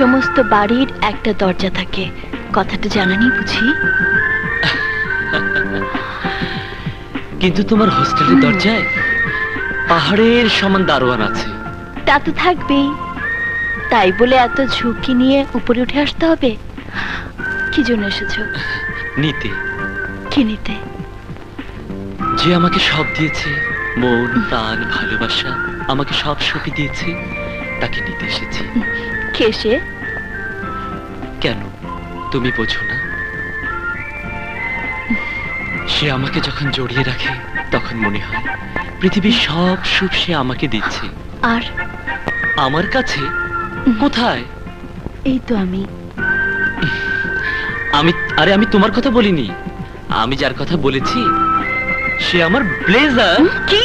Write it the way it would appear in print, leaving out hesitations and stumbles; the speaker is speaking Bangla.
সমস্ত বাড়ির একটা দরজা থাকে, কথাটা জানা নেই বুঝি? কিন্তু তোমার হোস্টেলের দরজায় পাহাড়ের সমান দারোয়ান আছে। তা তো থাকবেই, তাই বলে এত ঝুঁকি নিয়ে উপরে উঠে আসতে হবে? কি জন্য এসেছো? নিতে। কি নিতে? যে আমাকে সব দিয়েছে, মন প্রাণ ভালোবাসা আমাকে সব সঁপে দিয়েছে, তাকে নিতে এসেছি। কে সে? কেন তুমি বোঝো না? সে আমাকে যখন জড়িয়ে রাখে তখন মনে হয় পৃথিবীর সব সুখ সে আমাকে দিচ্ছে। আর আমার কাছে কোথায়? এই তো আমি। আমি তোমার কথা বলিনি, আমি যার কথা বলেছি সে আমার ব্লেজার। কি?